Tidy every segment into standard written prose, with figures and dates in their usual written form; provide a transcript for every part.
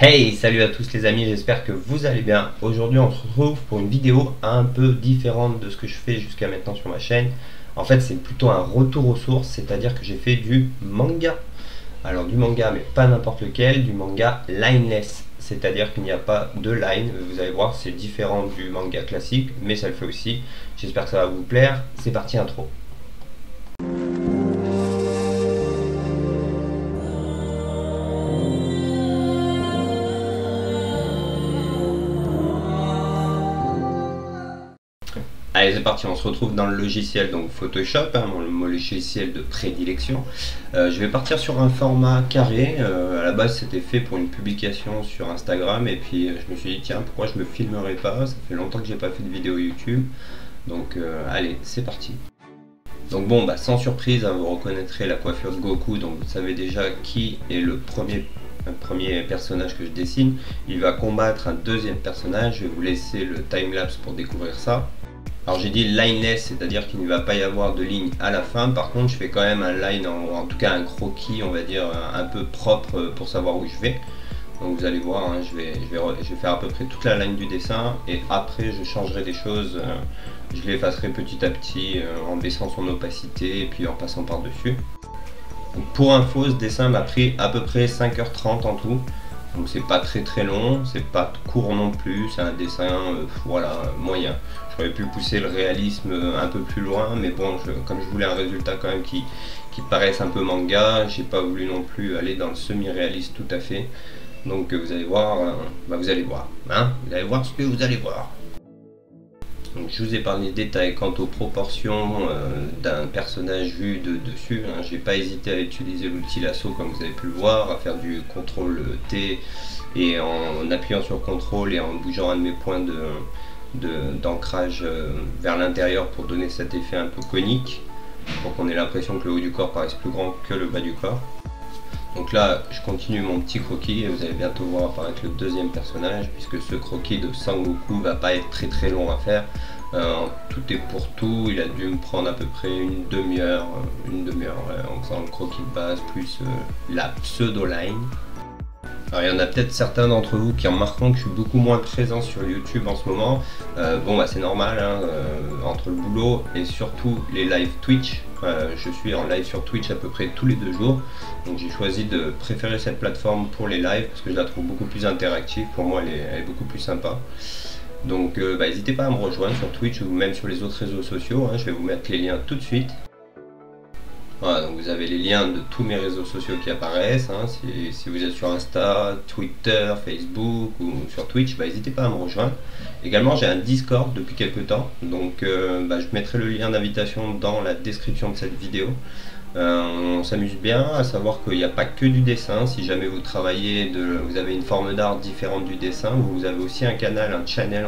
Hey, salut à tous les amis, j'espère que vous allez bien. Aujourd'hui on se retrouve pour une vidéo un peu différente de ce que je fais jusqu'à maintenant sur ma chaîne. En fait c'est plutôt un retour aux sources, c'est-à-dire que j'ai fait du manga. Alors du manga, mais pas n'importe lequel, du manga lineless. C'est-à-dire qu'il n'y a pas de line, vous allez voir c'est différent du manga classique, mais ça le fait aussi. J'espère que ça va vous plaire, c'est parti intro. Allez, c'est parti, on se retrouve dans le logiciel donc Photoshop, mon logiciel de prédilection. Je vais partir sur un format carré. À la base, c'était fait pour une publication sur Instagram, et puis je me suis dit, tiens, pourquoi je me filmerais pas? Ça fait longtemps que j'ai pas fait de vidéo YouTube. Donc, allez, c'est parti. Donc, bon, sans surprise, vous reconnaîtrez la coiffure de Goku, donc vous savez déjà qui est le premier personnage que je dessine. Il va combattre un deuxième personnage. Je vais vous laisser le timelapse pour découvrir ça. Alors j'ai dit lineless, c'est-à-dire qu'il ne va pas y avoir de ligne à la fin. Par contre, je fais quand même un line, en tout cas un croquis, on va dire, un peu propre pour savoir où je vais. Donc vous allez voir, je vais faire à peu près toute la ligne du dessin, et après je changerai des choses. Je l'effacerai petit à petit en baissant son opacité et puis en passant par-dessus. Pour info, ce dessin m'a pris à peu près 5h30 en tout. Donc c'est pas très long, c'est pas court non plus, c'est un dessin voilà, moyen. J'aurais pu pousser le réalisme un peu plus loin, mais bon, comme je voulais un résultat quand même qui paraisse un peu manga, j'ai pas voulu non plus aller dans le semi-réaliste tout à fait. Donc vous allez voir, vous allez voir, vous allez voir ce que vous allez voir. Donc, je vous ai parlé des détails quant aux proportions d'un personnage vu de dessus. J'ai pas hésité à utiliser l'outil lasso comme vous avez pu le voir, à faire du CTRL T, et en appuyant sur CTRL et en bougeant un de mes points d'ancrage vers l'intérieur pour donner cet effet un peu conique, pour qu'on ait l'impression que le haut du corps paraisse plus grand que le bas du corps. Donc là, je continue mon petit croquis et vous allez bientôt voir apparaître le deuxième personnage, puisque ce croquis de Sangoku va pas être très long à faire. Tout est pour tout, il a dû me prendre à peu près une demi-heure, en faisant le croquis de base plus la pseudo-line. Alors il y en a peut-être certains d'entre vous qui remarqueront que je suis beaucoup moins présent sur YouTube en ce moment. C'est normal, entre le boulot et surtout les live Twitch. Je suis en live sur Twitch à peu près tous les 2 jours. Donc j'ai choisi de préférer cette plateforme pour les lives parce que je la trouve beaucoup plus interactive. Pour moi elle est beaucoup plus sympa. Donc n'hésitez pas à me rejoindre sur Twitch ou même sur les autres réseaux sociaux. Je vais vous mettre les liens tout de suite. Voilà, donc vous avez les liens de tous mes réseaux sociaux qui apparaissent. Si vous êtes sur Insta, Twitter, Facebook ou sur Twitch, n'hésitez pas à me rejoindre. Également, j'ai un Discord depuis quelques temps, donc je mettrai le lien d'invitation dans la description de cette vidéo. On s'amuse bien, à savoir qu'il n'y a pas que du dessin. Si jamais vous travaillez, vous avez une forme d'art différente du dessin, vous avez aussi un canal, un channel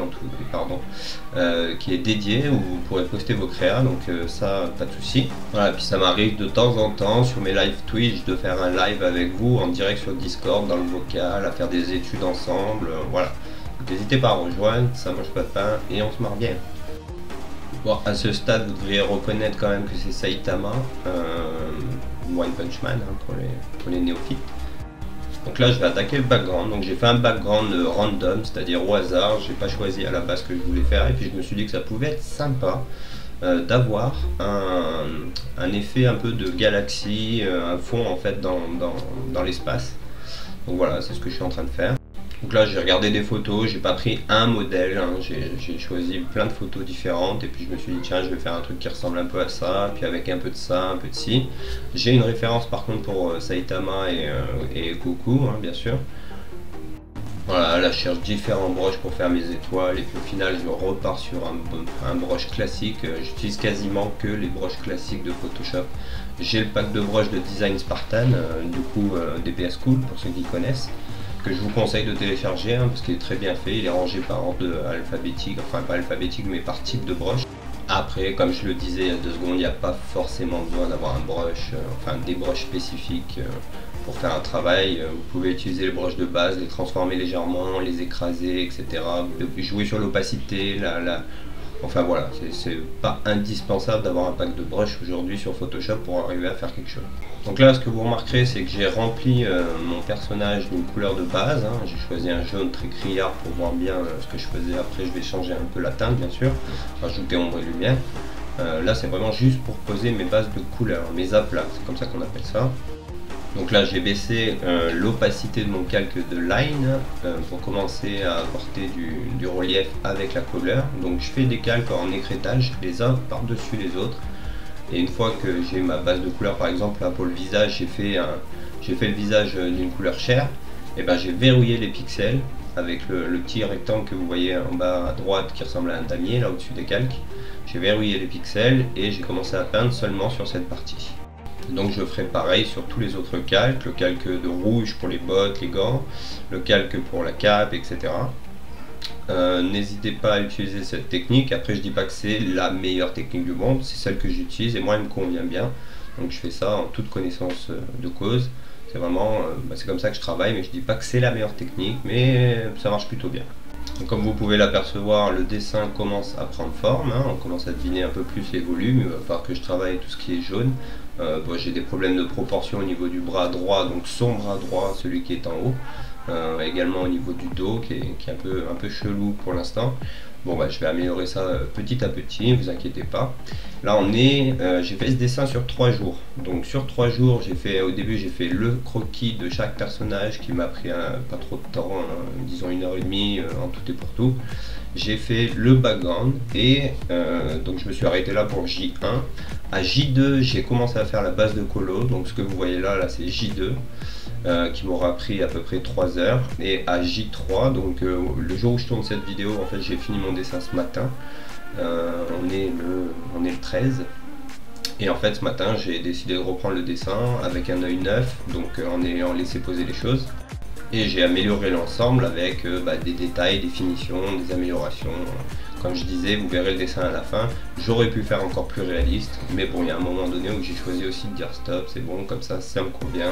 qui est dédié, où vous pourrez poster vos créas, donc ça, pas de souci. Voilà, puis ça m'arrive de temps en temps sur mes live Twitch de faire un live avec vous en direct sur Discord, dans le vocal, à faire des études ensemble, voilà. N'hésitez pas à rejoindre, ça mange pas de pain et on se marre bien. Bon, à ce stade, vous devriez reconnaître quand même que c'est Saitama, One Punch Man pour les néophytes. Donc là, je vais attaquer le background. Donc j'ai fait un background random, c'est-à-dire au hasard. J'ai pas choisi à la base ce que je voulais faire, et puis je me suis dit que ça pouvait être sympa d'avoir un effet un peu de galaxie, un fond en fait dans l'espace. Donc voilà, c'est ce que je suis en train de faire. Donc là j'ai regardé des photos, j'ai pas pris un modèle, j'ai choisi plein de photos différentes, et puis je me suis dit tiens, je vais faire un truc qui ressemble un peu à ça, puis avec un peu de ça, un peu de ci. J'ai une référence par contre pour Saitama et Goku, bien sûr. Voilà, là je cherche différents brushes pour faire mes étoiles, et puis au final je repars sur un brush classique. J'utilise quasiment que les brushes classiques de Photoshop. J'ai le pack de brushes de Design Spartan, DPS Cool pour ceux qui connaissent, que je vous conseille de télécharger parce qu'il est très bien fait. Il est rangé par ordre alphabétique, enfin pas alphabétique mais par type de brush. Après, comme je le disais il y a 2 secondes, il n'y a pas forcément besoin d'avoir un brush, des brushes spécifiques pour faire un travail. Vous pouvez utiliser les brushes de base, les transformer légèrement, les écraser, etc. Vous pouvez jouer sur l'opacité, Enfin voilà, c'est pas indispensable d'avoir un pack de brush aujourd'hui sur Photoshop pour arriver à faire quelque chose. Donc là, ce que vous remarquerez, c'est que j'ai rempli mon personnage d'une couleur de base, hein. J'ai choisi un jaune très criard pour voir bien ce que je faisais. Après, je vais changer un peu la teinte, bien sûr, rajouter ombre et lumière. Là, c'est vraiment juste pour poser mes bases de couleurs, mes aplats, c'est comme ça qu'on appelle ça. Donc là, j'ai baissé l'opacité de mon calque de line pour commencer à apporter du relief avec la couleur. Donc je fais des calques en écrêtage, les uns par-dessus les autres. Et une fois que j'ai ma base de couleur, par exemple là pour le visage, j'ai fait le visage d'une couleur chair, et ben j'ai verrouillé les pixels avec le petit rectangle que vous voyez en bas à droite qui ressemble à un damier là au-dessus des calques. J'ai verrouillé les pixels et j'ai commencé à peindre seulement sur cette partie. Donc je ferai pareil sur tous les autres calques, le calque de rouge pour les bottes, les gants, le calque pour la cape, etc. N'hésitez pas à utiliser cette technique. Après, je dis pas que c'est la meilleure technique du monde, c'est celle que j'utilise et moi elle me convient bien. Donc je fais ça en toute connaissance de cause. C'est vraiment, c'est comme ça que je travaille, mais je dis pas que c'est la meilleure technique, mais ça marche plutôt bien. Donc, comme vous pouvez l'apercevoir, le dessin commence à prendre forme, hein. On commence à deviner un peu plus les volumes. Il va falloir que je travaille tout ce qui est jaune. J'ai des problèmes de proportion au niveau du bras droit, donc son bras droit, celui qui est en haut. Également au niveau du dos qui est un peu chelou pour l'instant. Bon je vais améliorer ça petit à petit, ne vous inquiétez pas. Là j'ai fait ce dessin sur 3 jours. Donc sur 3 jours, au début j'ai fait le croquis de chaque personnage qui m'a pris pas trop de temps, disons 1h30 en tout et pour tout. J'ai fait le background et donc je me suis arrêté là pour J1. À J2 j'ai commencé à faire la base de colo, donc ce que vous voyez là c'est J2. Qui m'aura pris à peu près 3 heures, et à J3, donc le jour où je tourne cette vidéo, en fait j'ai fini mon dessin ce matin. On est le 13, et en fait ce matin j'ai décidé de reprendre le dessin avec un œil neuf, donc en ayant laissé poser les choses, et j'ai amélioré l'ensemble avec des détails, des finitions, des améliorations. Comme je disais, vous verrez le dessin à la fin. J'aurais pu faire encore plus réaliste, mais bon, il y a un moment donné où j'ai choisi aussi de dire stop, c'est bon, comme ça me convient,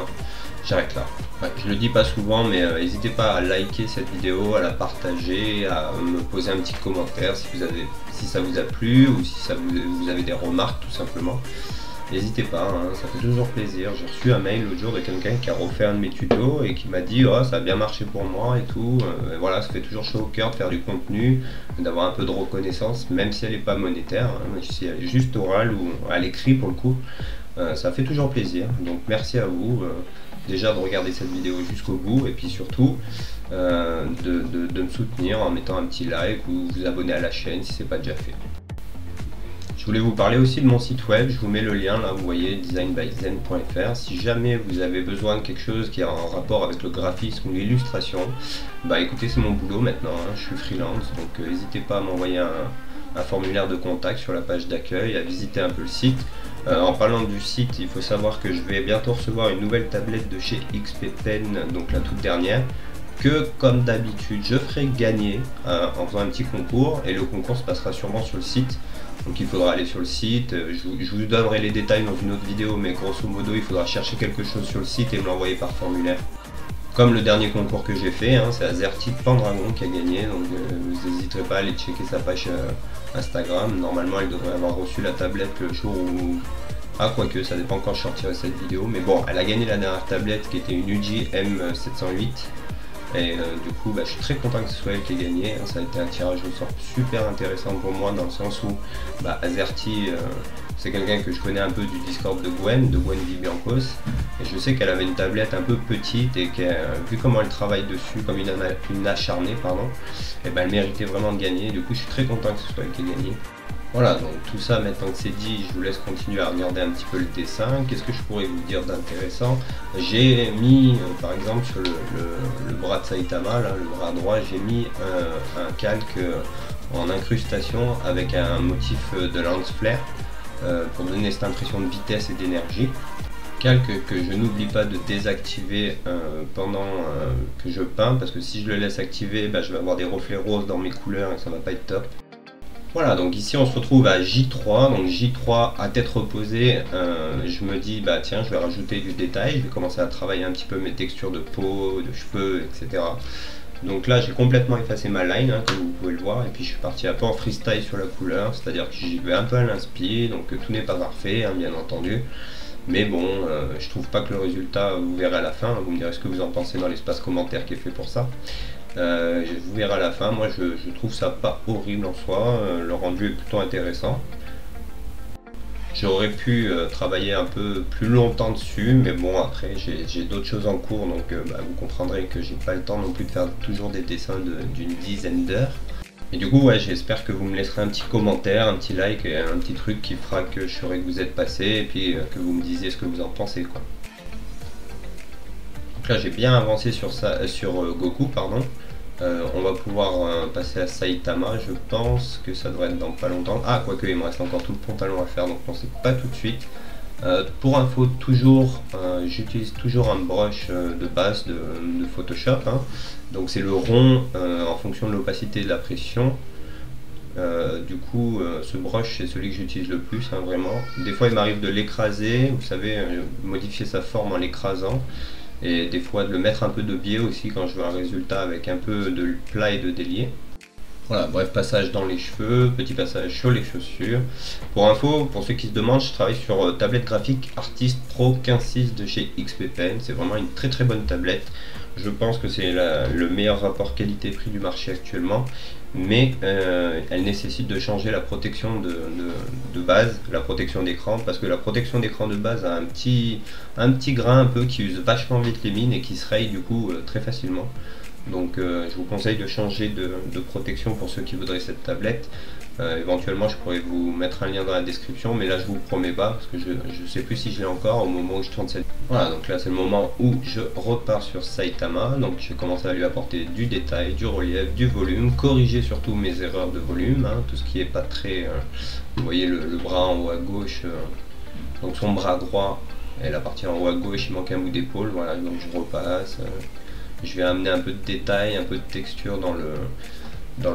j'arrête là. Ouais, je le dis pas souvent, mais n'hésitez pas à liker cette vidéo, à la partager, à me poser un petit commentaire si ça vous a plu ou si vous avez des remarques tout simplement. N'hésitez pas, hein, ça fait toujours plaisir. J'ai reçu un mail l'autre jour de quelqu'un qui a refait un de mes tutos et qui m'a dit oh, ça a bien marché pour moi et tout. Et voilà, ça fait toujours chaud au cœur de faire du contenu, d'avoir un peu de reconnaissance, même si elle n'est pas monétaire, hein, si elle est juste orale ou à l'écrit pour le coup. Ça fait toujours plaisir. Donc merci à vous déjà de regarder cette vidéo jusqu'au bout et puis surtout de me soutenir en mettant un petit like ou vous abonner à la chaîne si ce n'est pas déjà fait. Je voulais vous parler aussi de mon site web, je vous mets le lien là, vous voyez, designbyzen.fr. Si jamais vous avez besoin de quelque chose qui a un rapport avec le graphisme ou l'illustration, écoutez, c'est mon boulot maintenant, hein, je suis freelance, donc n'hésitez pas à m'envoyer un formulaire de contact sur la page d'accueil, à visiter un peu le site. En parlant du site, il faut savoir que je vais bientôt recevoir une nouvelle tablette de chez XP Pen, donc la toute dernière, que comme d'habitude je ferai gagner en faisant un petit concours, et le concours se passera sûrement sur le site. Donc il faudra aller sur le site, je vous donnerai les détails dans une autre vidéo, mais grosso modo il faudra chercher quelque chose sur le site et me l'envoyer par formulaire. Comme le dernier concours que j'ai fait, hein, c'est Azerty Pendragon qui a gagné, donc vous n'hésiterez pas à aller checker sa page Instagram. Normalement elle devrait avoir reçu la tablette le jour où... Ah quoique, ça dépend quand je sortirai cette vidéo, mais bon, elle a gagné la dernière tablette qui était une UJI M708. Et du coup je suis très content que ce soit elle qui ait gagné, hein. Ça a été un tirage au sort super intéressant pour moi dans le sens où Azerty c'est quelqu'un que je connais un peu du Discord de Gwen Vibiancos, et je sais qu'elle avait une tablette un peu petite et vu comment elle travaille dessus comme une acharnée, et elle méritait vraiment de gagner. Du coup je suis très content que ce soit elle qui ait gagné. Voilà, donc tout ça maintenant que c'est dit, je vous laisse continuer à regarder un petit peu le dessin. Qu'est-ce que je pourrais vous dire d'intéressant? J'ai mis, par exemple, sur le bras de Saitama, là, le bras droit, j'ai mis un calque en incrustation avec un motif de lance flare pour donner cette impression de vitesse et d'énergie. Calque que je n'oublie pas de désactiver pendant que je peins, parce que si je le laisse activer, je vais avoir des reflets roses dans mes couleurs et ça va pas être top. Voilà, donc ici on se retrouve à J3, donc J3 à tête reposée, je me dis tiens, je vais rajouter du détail, je vais commencer à travailler un petit peu mes textures de peau, de cheveux, etc. Donc là j'ai complètement effacé ma line, hein, comme vous pouvez le voir, et puis je suis parti un peu en freestyle sur la couleur, c'est-à-dire que j'y vais un peu à l'inspi, donc tout n'est pas parfait, hein, bien entendu. Mais bon, je trouve pas que le résultat, vous verrez à la fin, vous me direz ce que vous en pensez dans l'espace commentaire qui est fait pour ça. Vous verrez à la fin, moi je trouve ça pas horrible en soi, le rendu est plutôt intéressant. J'aurais pu travailler un peu plus longtemps dessus, mais bon après j'ai d'autres choses en cours, donc vous comprendrez que j'ai pas le temps non plus de faire toujours des dessins d'une dizaine d'heures. Et du coup ouais, j'espère que vous me laisserez un petit commentaire, un petit like et un petit truc qui fera que je saurai que vous êtes passé et puis que vous me disiez ce que vous en pensez quoi. Donc là j'ai bien avancé sur ça, sur Goku pardon. On va pouvoir passer à Saitama, je pense que ça devrait être dans pas longtemps. Ah, quoique il me reste encore tout le pantalon à faire, donc on sait pas tout de suite. Pour info, j'utilise toujours un brush de base de Photoshop. Hein. Donc c'est le rond en fonction de l'opacité et de la pression. Du coup, ce brush c'est celui que j'utilise le plus, hein, vraiment. Des fois il m'arrive de l'écraser, vous savez, modifier sa forme en l'écrasant. Et des fois de le mettre un peu de biais aussi quand je veux un résultat avec un peu de plat et de délié. Voilà, bref, passage dans les cheveux, petit passage sur les chaussures. Pour info, pour ceux qui se demandent, je travaille sur tablette graphique Artist Pro 15.6 de chez XP Pen. C'est vraiment une très bonne tablette. Je pense que c'est le meilleur rapport qualité-prix du marché actuellement. Mais elle nécessite de changer la protection de base, la protection d'écran, parce que la protection d'écran de base a un petit grain un peu qui use vachement vite les mines et qui se raye du coup très facilement. Donc je vous conseille de changer de protection pour ceux qui voudraient cette tablette. Éventuellement je pourrais vous mettre un lien dans la description, mais là je vous le promets pas parce que je sais plus si je l'ai encore au moment où je tourne cette. Voilà, donc là c'est le moment où je repars sur Saitama. Donc je commence à lui apporter du détail, du relief, du volume, corriger surtout mes erreurs de volume, hein, tout ce qui est pas très. Vous voyez le bras en haut à gauche, donc son bras droit et la partie en haut à gauche il manque un bout d'épaule, voilà, donc je repasse. Je vais amener un peu de détail, un peu de texture dans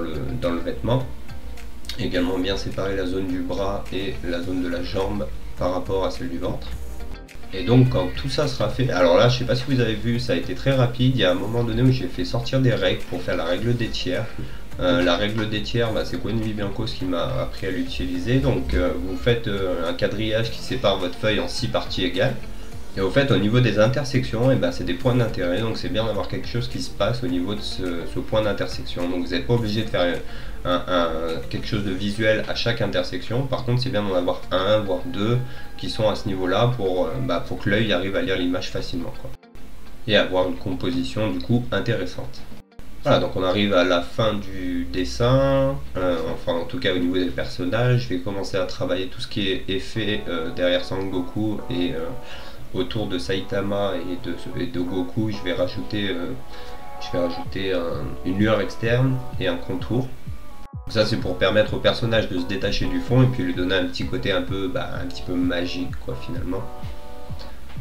le vêtement. Également bien séparer la zone du bras et la zone de la jambe par rapport à celle du ventre. Et donc quand tout ça sera fait, alors là je sais pas si vous avez vu, ça a été très rapide, il y a un moment donné où j'ai fait sortir des règles pour faire la règle des tiers. La règle des tiers, c'est Gwenvi Biancos qui m'a appris à l'utiliser. Donc vous faites un quadrillage qui sépare votre feuille en 6 parties égales. Et au fait, au niveau des intersections, c'est des points d'intérêt, donc c'est bien d'avoir quelque chose qui se passe au niveau de ce point d'intersection. Donc vous n'êtes pas obligé de faire quelque chose de visuel à chaque intersection. Par contre, c'est bien d'en avoir un, voire deux, qui sont à ce niveau-là pour que l'œil arrive à lire l'image facilement, quoi. Et avoir une composition du coup intéressante. Voilà, donc on arrive à la fin du dessin, enfin en tout cas au niveau des personnages. Je vais commencer à travailler tout ce qui est effet derrière Son Goku et autour de Saitama et de Goku. Je vais rajouter une lueur externe et un contour. Ça c'est pour permettre au personnage de se détacher du fond et puis lui donner un petit côté un petit peu magique quoi finalement.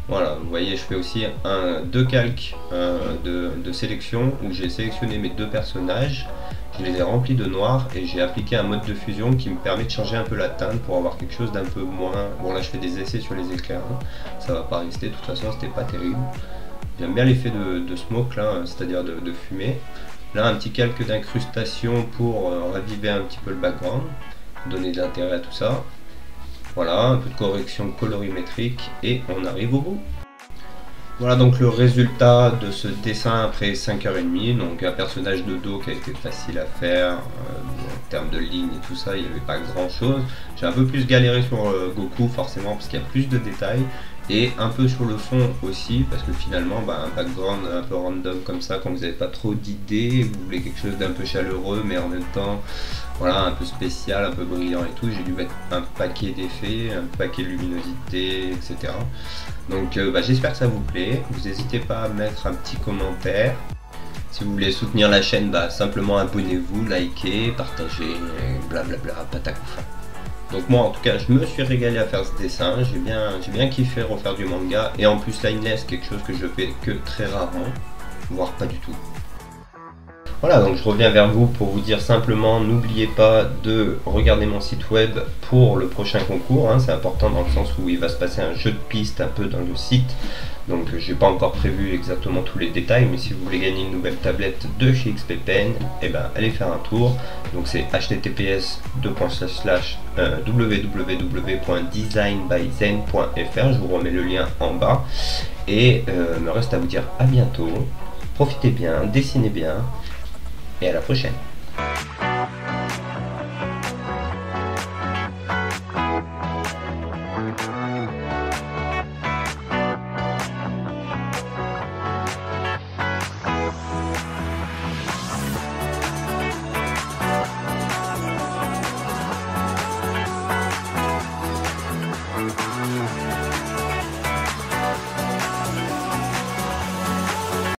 Voilà, vous voyez, je fais aussi deux calques de sélection où j'ai sélectionné mes deux personnages, je les ai remplis de noir et j'ai appliqué un mode de fusion qui me permet de changer un peu la teinte pour avoir quelque chose d'un peu moins. Bon, là je fais des essais sur les éclairs, hein. Ça va pas rester, de toute façon c'était pas terrible. J'aime bien l'effet de smoke là, c'est-à-dire de fumée. Là, un petit calque d'incrustation pour raviver un petit peu le background, donner de l'intérêt à tout ça. Voilà, un peu de correction colorimétrique et on arrive au bout. Voilà donc le résultat de ce dessin après 5h30, donc un personnage de dos qui a été facile à faire, en termes de lignes et tout ça, il n'y avait pas grand chose. J'ai un peu plus galéré sur Goku forcément parce qu'il y a plus de détails, et un peu sur le fond aussi, parce que finalement un background un peu random comme ça, quand vous n'avez pas trop d'idées, vous voulez quelque chose d'un peu chaleureux mais en même temps voilà, un peu spécial, un peu brillant et tout, j'ai dû mettre un paquet d'effets, un paquet de luminosité, etc. Donc j'espère que ça vous plaît, vous n'hésitez pas à mettre un petit commentaire. Si vous voulez soutenir la chaîne, simplement abonnez-vous, likez, partagez, blablabla, patacoufa. Donc moi en tout cas je me suis régalé à faire ce dessin, j'ai bien kiffé refaire du manga, et en plus lineless, quelque chose que je fais que très rarement, voire pas du tout. Voilà, donc je reviens vers vous pour vous dire simplement, n'oubliez pas de regarder mon site web pour le prochain concours, hein. C'est important dans le sens où il va se passer un jeu de piste un peu dans le site. Donc j'ai pas encore prévu exactement tous les détails, mais si vous voulez gagner une nouvelle tablette de chez XP Pen, eh ben, allez faire un tour. Donc c'est https://www.designbyzen.fr, je vous remets le lien en bas. Et me reste à vous dire à bientôt, profitez bien, dessinez bien, et à la prochaine.